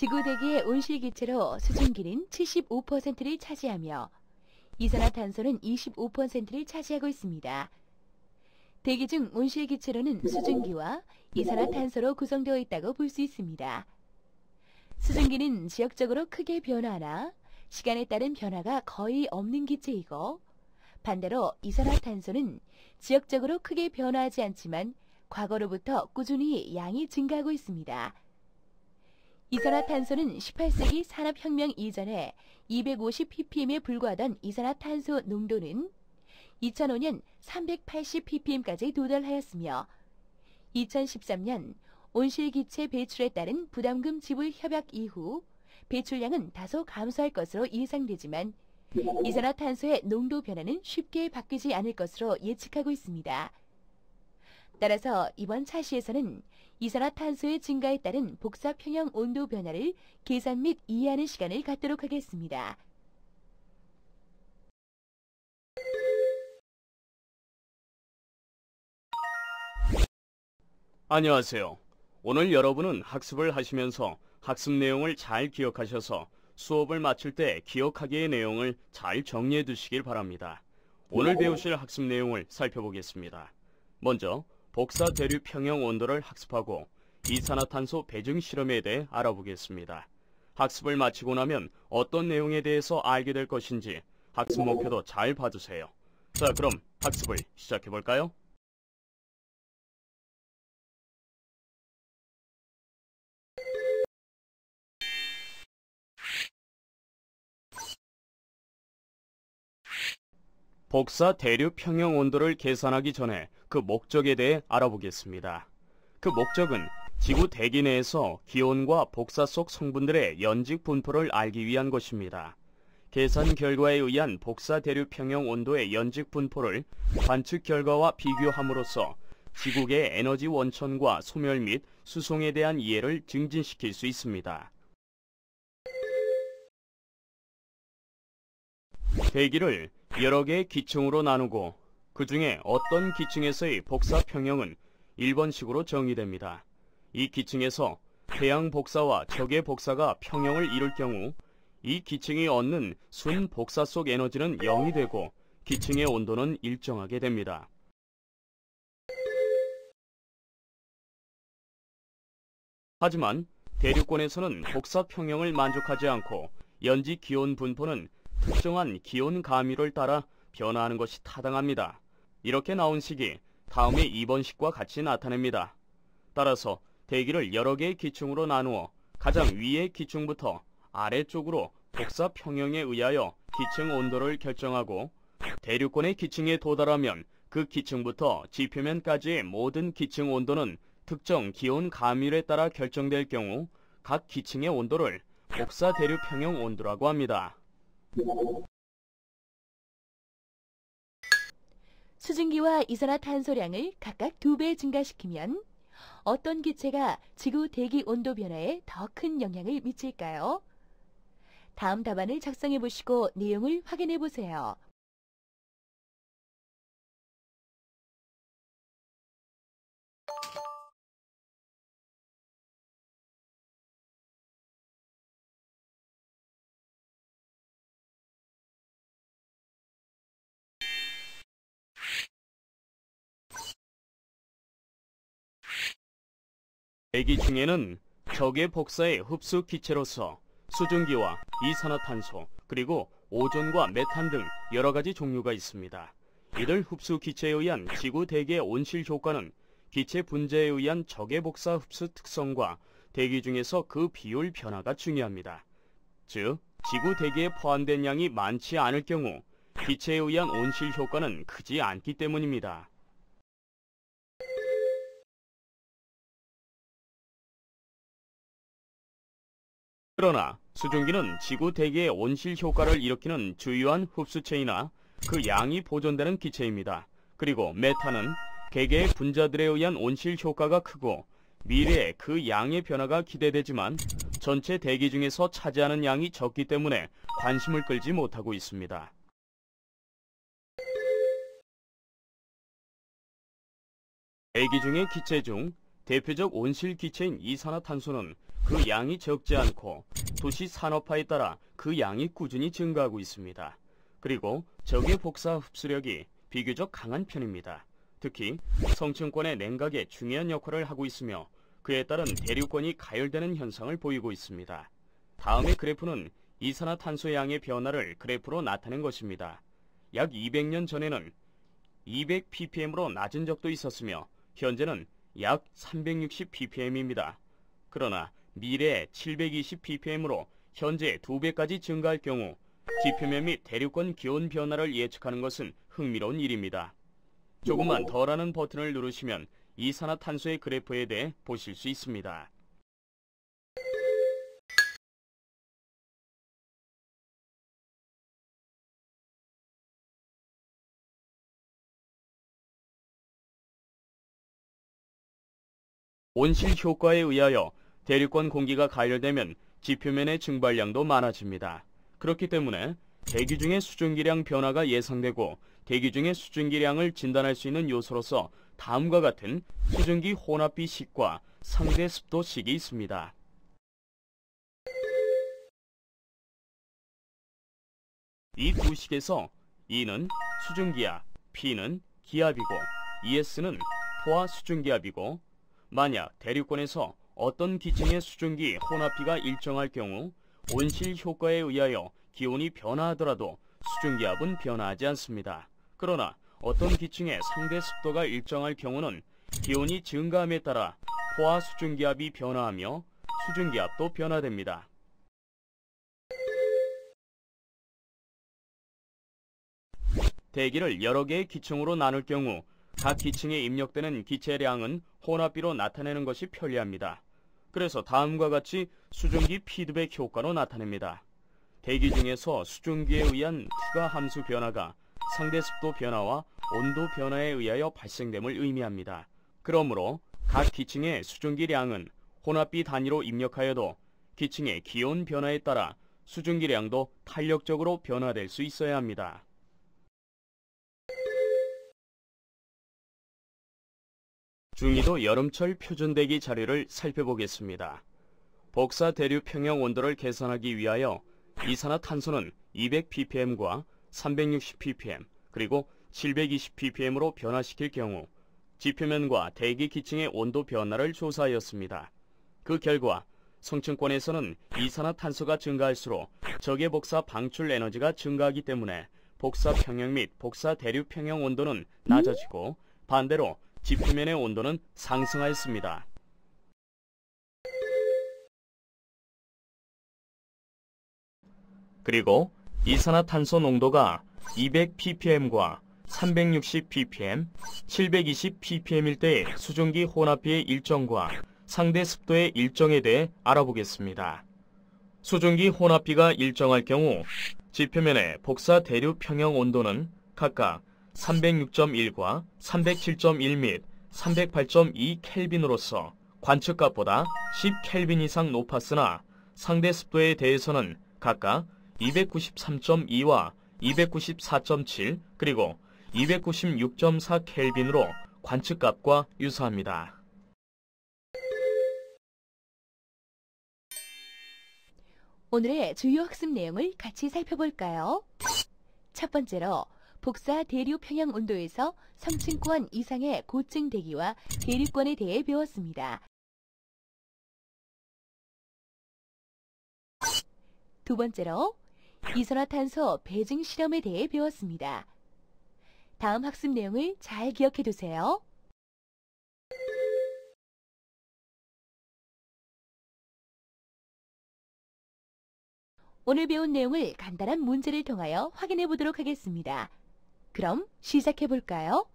지구 대기의 온실기체로 수증기는 75%를 차지하며 이산화탄소는 25%를 차지하고 있습니다. 대기 중 온실기체로는 수증기와 이산화탄소로 구성되어 있다고 볼 수 있습니다. 수증기는 지역적으로 크게 변화하나 시간에 따른 변화가 거의 없는 기체이고, 반대로 이산화탄소는 지역적으로 크게 변화하지 않지만 과거로부터 꾸준히 양이 증가하고 있습니다. 이산화탄소는 18세기 산업혁명 이전에 250ppm에 불과하던 이산화탄소 농도는 2005년 380ppm까지 도달하였으며 2013년 온실기체 배출에 따른 부담금 지불 협약 이후 배출량은 다소 감소할 것으로 예상되지만 이산화탄소의 농도 변화는 쉽게 바뀌지 않을 것으로 예측하고 있습니다. 따라서 이번 차시에서는 이산화탄소의 증가에 따른 복사평형 온도 변화를 계산 및 이해하는 시간을 갖도록 하겠습니다. 안녕하세요. 오늘 여러분은 학습을 하시면서 학습 내용을 잘 기억하셔서 수업을 마칠 때 기억하기의 내용을 잘 정리해 두시길 바랍니다. 오늘 배우실 학습 내용을 살펴보겠습니다. 먼저 복사 대류 평형 온도를 학습하고 이산화탄소 배증 실험에 대해 알아보겠습니다. 학습을 마치고 나면 어떤 내용에 대해서 알게 될 것인지 학습 목표도 잘 봐두세요. 자, 그럼 학습을 시작해 볼까요? 복사 대류 평형 온도를 계산하기 전에 그 목적에 대해 알아보겠습니다. 그 목적은 지구 대기 내에서 기온과 복사 속 성분들의 연직 분포를 알기 위한 것입니다. 계산 결과에 의한 복사 대류 평형 온도의 연직 분포를 관측 결과와 비교함으로써 지구계의 에너지 원천과 소멸 및 수송에 대한 이해를 증진시킬 수 있습니다. 대기를 여러 개의 기층으로 나누고 그 중에 어떤 기층에서의 복사 평형은 1번식으로 정의됩니다. 이 기층에서 태양 복사와 적의 복사가 평형을 이룰 경우 이 기층이 얻는 순 복사 속 에너지는 0이 되고 기층의 온도는 일정하게 됩니다. 하지만 대륙권에서는 복사 평형을 만족하지 않고 연지 기온 분포는 특정한 기온 가미를 따라 변화하는 것이 타당합니다. 이렇게 나온 식이 다음의 2번식과 같이 나타냅니다. 따라서 대기를 여러 개의 기층으로 나누어 가장 위의 기층부터 아래쪽으로 복사 평형에 의하여 기층 온도를 결정하고 대륙권의 기층에 도달하면 그 기층부터 지표면까지의 모든 기층 온도는 특정 기온 가밀에 따라 결정될 경우 각 기층의 온도를 복사 대류 평형 온도라고 합니다. 수증기와 이산화탄소량을 각각 2배 증가시키면 어떤 기체가 지구 대기 온도 변화에 더 큰 영향을 미칠까요? 다음 답안을 작성해 보시고 내용을 확인해 보세요. 대기 중에는 적의 복사의 흡수 기체로서 수증기와 이산화탄소, 그리고 오존과 메탄 등 여러 가지 종류가 있습니다. 이들 흡수 기체에 의한 지구 대기의 온실 효과는 기체 분자에 의한 적의 복사 흡수 특성과 대기 중에서 그 비율 변화가 중요합니다. 즉, 지구 대기에 포함된 양이 많지 않을 경우 기체에 의한 온실 효과는 크지 않기 때문입니다. 그러나 수증기는 지구 대기의 온실 효과를 일으키는 주요한 흡수체이나 그 양이 보존되는 기체입니다. 그리고 메탄은 개개의 분자들에 의한 온실 효과가 크고 미래에 그 양의 변화가 기대되지만 전체 대기 중에서 차지하는 양이 적기 때문에 관심을 끌지 못하고 있습니다. 대기 중의 기체 중 대표적 온실 기체인 이산화탄소는 그 양이 적지 않고 도시 산업화에 따라 그 양이 꾸준히 증가하고 있습니다. 그리고 적의 복사 흡수력이 비교적 강한 편입니다. 특히 성층권의 냉각에 중요한 역할을 하고 있으며 그에 따른 대류권이 가열되는 현상을 보이고 있습니다. 다음의 그래프는 이산화탄소 양의 변화를 그래프로 나타낸 것입니다. 약 200년 전에는 200ppm으로 낮은 적도 있었으며 현재는 약 360ppm입니다. 그러나 미래에 720ppm으로 현재 2배까지 증가할 경우 지표면 및 대류권 기온 변화를 예측하는 것은 흥미로운 일입니다. 조금만 더라는 버튼을 누르시면 이산화탄소의 그래프에 대해 보실 수 있습니다. 온실 효과에 의하여 대류권 공기가 가열되면 지표면의 증발량도 많아집니다. 그렇기 때문에 대기 중의 수증기량 변화가 예상되고 대기 중의 수증기량을 진단할 수 있는 요소로서 다음과 같은 수증기 혼합비 식과 상대 습도 식이 있습니다. 이 두 식에서 E는 수증기압, P는 기압이고 ES는 포화 수증기압이고 만약 대류권에서 어떤 기층의 수증기 혼합비가 일정할 경우 온실 효과에 의하여 기온이 변화하더라도 수증기압은 변화하지 않습니다. 그러나 어떤 기층의 상대 습도가 일정할 경우는 기온이 증가함에 따라 포화 수증기압이 변화하며 수증기압도 변화됩니다. 대기를 여러 개의 기층으로 나눌 경우 각 기층에 입력되는 기체량은 혼합비로 나타내는 것이 편리합니다. 그래서 다음과 같이 수증기 피드백 효과로 나타냅니다. 대기 중에서 수증기에 의한 투과 함수 변화가 상대 습도 변화와 온도 변화에 의하여 발생됨을 의미합니다. 그러므로 각 기층의 수증기량은 혼합비 단위로 입력하여도 기층의 기온 변화에 따라 수증기량도 탄력적으로 변화될 수 있어야 합니다. 중위도 여름철 표준대기 자료를 살펴보겠습니다. 복사 대류 평형 온도를 계산하기 위하여 이산화탄소는 200ppm과 360ppm 그리고 720ppm으로 변화시킬 경우 지표면과 대기 기층의 온도 변화를 조사하였습니다. 그 결과 성층권에서는 이산화탄소가 증가할수록 적의 복사 방출 에너지가 증가하기 때문에 복사 평형 및 복사 대류 평형 온도는 낮아지고 반대로 지표면의 온도는 상승하였습니다. 그리고 이산화탄소 농도가 200ppm과 360ppm, 720ppm일 때의 수증기 혼합비의 일정과 상대 습도의 일정에 대해 알아보겠습니다. 수증기 혼합비가 일정할 경우 지표면의 복사 대류 평형 온도는 각각 306.1과 307.1 및 308.2 켈빈으로서 관측값보다 10 켈빈 이상 높았으나 상대 습도에 대해서는 각각 293.2와 294.7 그리고 296.4 켈빈으로 관측값과 유사합니다. 오늘의 주요 학습 내용을 같이 살펴볼까요? 첫 번째로 복사 대류 평형 온도에서 성층권 이상의 고층 대기와 대류권에 대해 배웠습니다. 두 번째로 이산화탄소 배증 실험에 대해 배웠습니다. 다음 학습 내용을 잘 기억해 두세요. 오늘 배운 내용을 간단한 문제를 통하여 확인해 보도록 하겠습니다. 그럼 시작해 볼까요?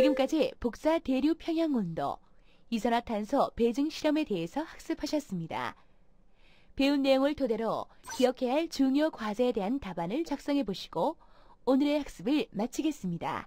지금까지 복사 대류 평형 온도, 이산화탄소 배증 실험에 대해서 학습하셨습니다. 배운 내용을 토대로 기억해야 할 중요 과제에 대한 답안을 작성해 보시고 오늘의 학습을 마치겠습니다.